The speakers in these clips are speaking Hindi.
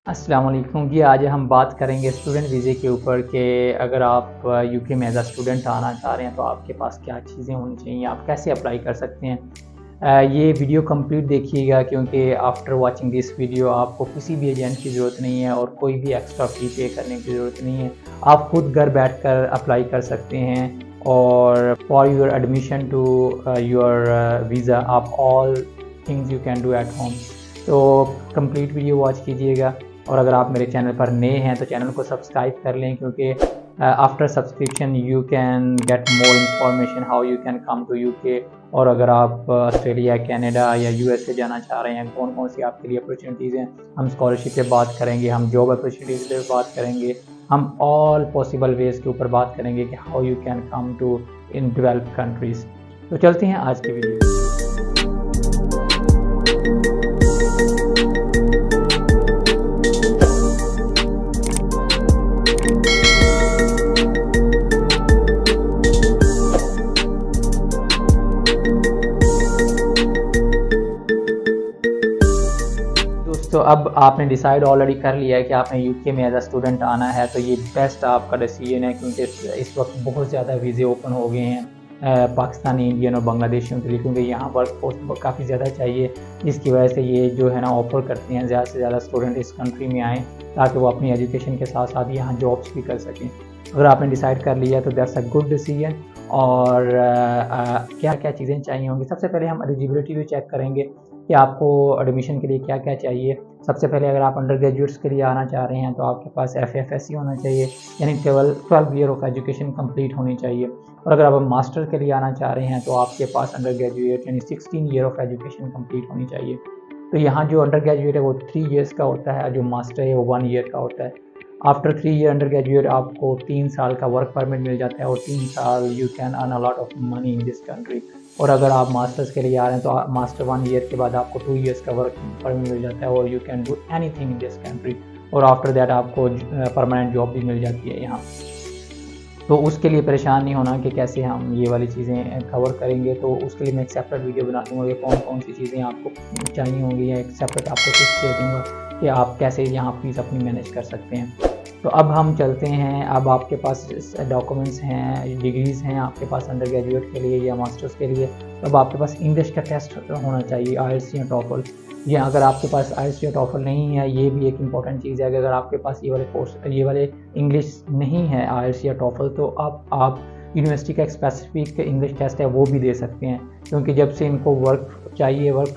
अस्सलाम वालेकुम जी। आज हम बात करेंगे स्टूडेंट वीज़े के ऊपर कि अगर आप यूके में एज़ अ स्टूडेंट आना चाह रहे हैं तो आपके पास क्या चीज़ें होनी चाहिए, आप कैसे अप्लाई कर सकते हैं। ये वीडियो कंप्लीट देखिएगा क्योंकि आफ्टर वाचिंग दिस वीडियो आपको किसी भी एजेंट की ज़रूरत नहीं है और कोई भी एक्स्ट्रा फ़ी पे करने की ज़रूरत नहीं है। आप खुद घर बैठकर अप्लाई कर सकते हैं और for your admission to your visa आप all things you can do at home. तो कंप्लीट वीडियो वॉच कीजिएगा। और अगर आप मेरे चैनल पर नए हैं तो चैनल को सब्सक्राइब कर लें क्योंकि after subscription you can get more information how you can come to UK. और अगर आप ऑस्ट्रेलिया, कनाडा या यूएसए जाना चाह रहे हैं, कौन कौन सी आपके लिए अपॉर्चुनिटीज़ हैं, हम स्कॉलरशिप पे बात करेंगे, हम जॉब अपॉर्चुनिटीज़ पे बात करेंगे, हम ऑल पॉसिबल वेज़ के ऊपर बात करेंगे कि how you can come to in developed countries. तो चलते हैं आज की वीडियो। दोस्तों अब आपने डिसाइड ऑलरेडी कर लिया है कि आपने यूके में एज अ स्टूडेंट आना है, तो ये बेस्ट आपका डिसीजन है क्योंकि इस वक्त बहुत ज़्यादा वीज़े ओपन हो गए हैं पाकिस्तानी, इंडियन और बांग्लादेशियों के लिए, क्योंकि यहाँ वर्क फोर्स काफ़ी ज़्यादा चाहिए, जिसकी वजह से ये जो है ना ऑफ़र करते हैं ज़्यादा से ज़्यादा स्टूडेंट इस कंट्री में आएँ ताकि वो अपनी एजुकेशन के साथ साथ यहाँ जॉब्स भी कर सकें। अगर आपने डिसाइड कर लिया तो दैट्स अ गुड डिसीजन। और क्या क्या चीज़ें चाहिए होंगी, सबसे पहले हम एलिजिबिलिटी भी चेक करेंगे कि आपको एडमिशन के लिए क्या क्या चाहिए। सबसे पहले अगर आप अंडर ग्रेजुएट्स के लिए आना चाह रहे हैं तो आपके पास FFSC होना चाहिए, यानी 12 ईयर ऑफ एजुकेशन कंप्लीट होनी चाहिए। और अगर आप मास्टर के लिए आना चाह रहे हैं तो आपके पास अंडर ग्रेजुएट यानी 16 ईयर ऑफ एजुकेशन कंप्लीट होनी चाहिए। तो यहाँ जो अंडर ग्रेजुएट है वो 3 ईयर्स का होता है, जो मास्टर है वो 1 ईयर का होता है। आफ्टर 3 ईयर अंडर ग्रेजुएट आपको 3 साल का वर्क परमिट मिल जाता है और 3 साल you can earn a lot of money in this country. और अगर आप मास्टर्स के लिए आ रहे हैं तो मास्टर 1 ईयर के बाद आपको 2 ईयर्स का वर्क परमिट मिल जाता है और you can do anything in this country. और आफ्टर दैट आपको परमानेंट जॉब भी मिल जाती है यहाँ। तो उसके लिए परेशान नहीं होना कि कैसे हम ये वाली चीज़ें कवर करेंगे, तो उसके लिए मैं एक सेपरेट वीडियो बना दूँगा कि कौन कौन सी चीज़ें आपको चाहिए होंगी, या एक सेपरेट आपको टिप्स दे दूँगा कि आप कैसे यहाँ फीस अपनी मैनेज कर सकते हैं। तो अब हम चलते हैं, अब आपके पास डॉक्यूमेंट्स हैं, डिग्रीज़ हैं आपके पास अंडर ग्रेजुएट के लिए या मास्टर्स के लिए। तो अब आपके पास इंग्लिश का टेस्ट होना चाहिए, IELTS या टॉफल। या अगर आपके पास IELTS या टॉफल नहीं है, ये भी एक इम्पॉर्टेंट चीज़ है कि अगर आपके पास ये वाले इंग्लिश नहीं है IELTS या टॉफल, तो आप यूनिवर्सिटी का एक स्पेसिफिक इंग्लिश टेस्ट है वो भी दे सकते हैं, क्योंकि जब से इनको वर्क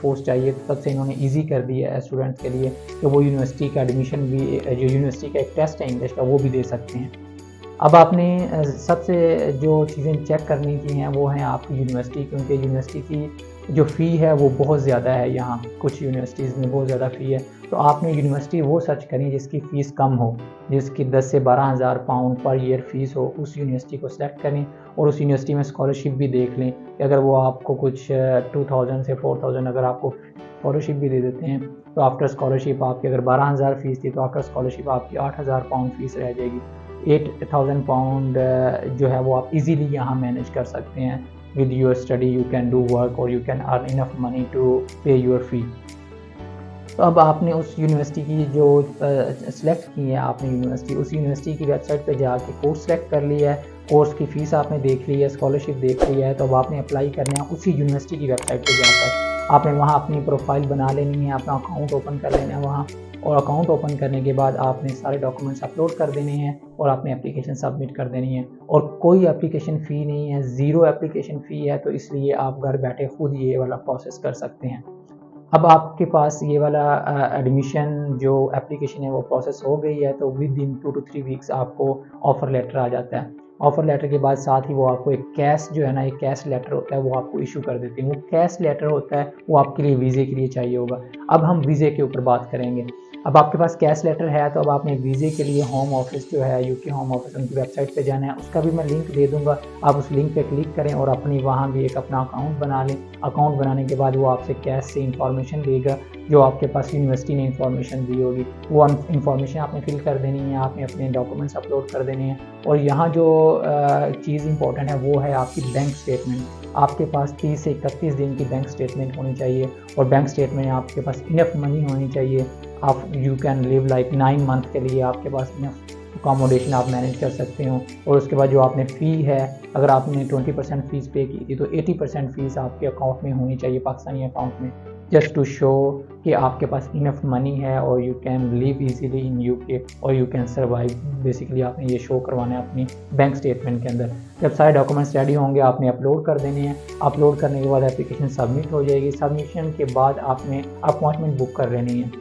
फोर्स चाहिए तब से इन्होंने ईजी कर दिया है स्टूडेंट्स के लिए कि वो यूनिवर्सिटी का एडमिशन भी, जो यूनिवर्सिटी का एक टेस्ट है इंग्लिश का, वो भी दे सकते हैं। अब आपने सबसे जो चीज़ें चेक करनी की हैं वो हैं आपकी यूनिवर्सिटी, क्योंकि यूनिवर्सिटी की जो फ़ी है वो बहुत ज़्यादा है, यहाँ कुछ यूनिवर्सिटीज़ में बहुत ज़्यादा फ़ी है। तो आपने यूनिवर्सिटी वो सर्च करनी जिसकी फ़ीस कम हो, जिसकी 10 से 12,000 पाउंड पर ईयर फ़ीस हो, उस यूनिवर्सिटी को सिलेक्ट करें। और उस यूनिवर्सिटी में स्कॉलरशिप भी देख लें कि अगर वो आपको कुछ 2000 से 4000 अगर आपको स्कॉलरशिप भी दे देते हैं, तो आफ्टर स्कॉलरशिप आपकी अगर 12,000 फ़ीस थी तो आफ्टर स्कॉलरशिप आपकी 8,000 पाउंड फ़ीस रह जाएगी। 8,000 पाउंड जो है वो आप इजीली यहाँ मैनेज कर सकते हैं। With your study you can do work और you can earn enough money to pay your fee. तो अब आपने उस यूनिवर्सिटी की जो सिलेक्ट की है, आपने यूनिवर्सिटी उस यूनिवर्सिटी की वेबसाइट पे जाके कोर्स सेलेक्ट कर लिया है, कोर्स की फ़ीस आपने देख ली है, स्कॉलरशिप देख लिया है, तो अब आपने अप्लाई करना है उसी यूनिवर्सिटी की वेबसाइट पे जाकर। आपने वहाँ अपनी प्रोफाइल बना लेनी है, अपना अकाउंट ओपन कर लेना है वहाँ। और अकाउंट ओपन करने के बाद आपने सारे डॉक्यूमेंट्स अपलोड कर देने हैं और आपने एप्लीकेशन सबमिट कर देनी है। और कोई एप्लीकेशन फ़ी नहीं है, ज़ीरो एप्लीकेशन फ़ी है, तो इसलिए आप घर बैठे खुद ये वाला प्रोसेस कर सकते हैं। अब आपके पास ये वाला एडमिशन जो एप्लीकेशन है वो प्रोसेस हो गई है, तो विद इन 2 to 3 वीक्स आपको ऑफ़र लेटर आ जाता है। ऑफ़र लेटर के बाद साथ ही वो आपको एक कैश जो है ना, एक कैश लेटर होता है वो आपको इशू कर देते हैं। वो कैश लेटर होता है वो आपके लिए वीज़े के लिए चाहिए होगा। अब हम वीज़े के ऊपर बात करेंगे। अब आपके पास कैश लेटर है तो अब आपने वीज़े के लिए होम ऑफिस जो है, यूके होम ऑफिस, उनकी वेबसाइट पे जाना है, उसका भी मैं लिंक दे दूँगा। आप उस लिंक पे क्लिक करें और अपनी वहाँ भी एक अपना अकाउंट बना लें। अकाउंट बनाने के बाद वो आपसे कैश से इंफॉर्मेशन लेगा जो आपके पास यूनिवर्सिटी ने इंफॉर्मेशन दी होगी। वो इंफॉर्मेशन आपने फिल कर देनी है, आपने अपने डॉक्यूमेंट्स अपलोड कर देने हैं। और यहाँ जो चीज़ इंपॉर्टेंट है वो है आपकी बैंक स्टेटमेंट। आपके पास 30 से 31 दिन की बैंक स्टेटमेंट होनी चाहिए और बैंक स्टेटमेंट में आपके पास इनफ मनी होनी चाहिए। आप you can live like 9 month के लिए आपके पास अकोमोडेशन आप मैनेज कर सकते हो। और उसके बाद जो आपने फ़ी है, अगर आपने 20% फ़ीस पे की थी तो 80% फ़ीस आपके अकाउंट में होनी चाहिए, पाकिस्तानी अकाउंट में, जस्ट टू शो कि आपके पास इनफ मनी है और you can live easily in UK और यू कैन सर्वाइव। बेसिकली आपने ये शो करवाना है अपनी बैंक स्टेटमेंट के अंदर। जब सारे डॉक्यूमेंट्स रेडी होंगे आपने अपलोड कर देने हैं। अपलोड करने के बाद एप्लीकेशन सबमिट हो जाएगी। सबमिशन के बाद आपने अपॉइंटमेंट बुक कर लेनी है।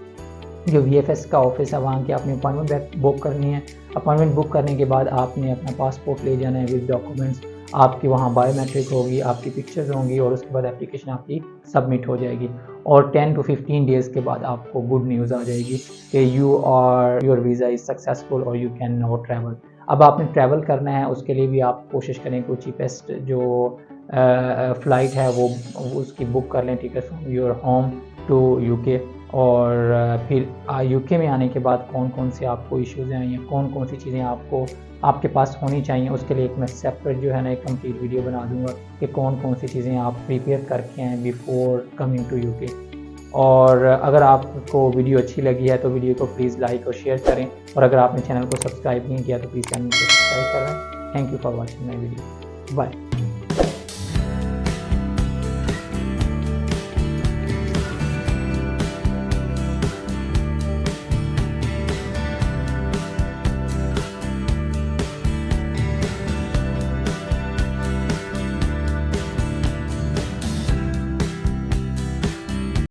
जो VFS का ऑफिस है वहाँ की आपने अपॉइंटमेंट बुक करनी है। अपॉइंटमेंट बुक करने के बाद आपने अपना पासपोर्ट ले जाना है विद डॉक्यूमेंट्स। आपकी वहाँ बायोमेट्रिक होगी, आपकी पिक्चर्स होंगी और उसके बाद एप्लीकेशन आपकी सबमिट हो जाएगी। और 10 to 15 डेज़ के बाद आपको गुड न्यूज़ आ जाएगी कि योर वीज़ा इज़ सक्सेसफुल और यू कैन नाउ ट्रैवल। अब आपने ट्रैवल करना है, उसके लिए भी आप कोशिश करें कि चीपेस्ट जो फ़्लाइट है वो उसकी बुक कर लें, ticket from your home to UK. और फिर यूके में आने के बाद कौन कौन से आपको इश्यूज़ हैं या कौन कौन सी चीज़ें आपके पास होनी चाहिए, उसके लिए एक मैं सेपरेट जो है ना एक कंप्लीट वीडियो बना दूंगा कि कौन कौन सी चीज़ें आप प्रिपेयर करके हैं बिफोर कमिंग टू यूके। और अगर आपको वीडियो अच्छी लगी है तो वीडियो को प्लीज़ लाइक और शेयर करें। और अगर आपने चैनल को सब्सक्राइब नहीं किया तो प्लीज़ चैनल को सब्सक्राइब करें। Thank you for watching my video. Bye.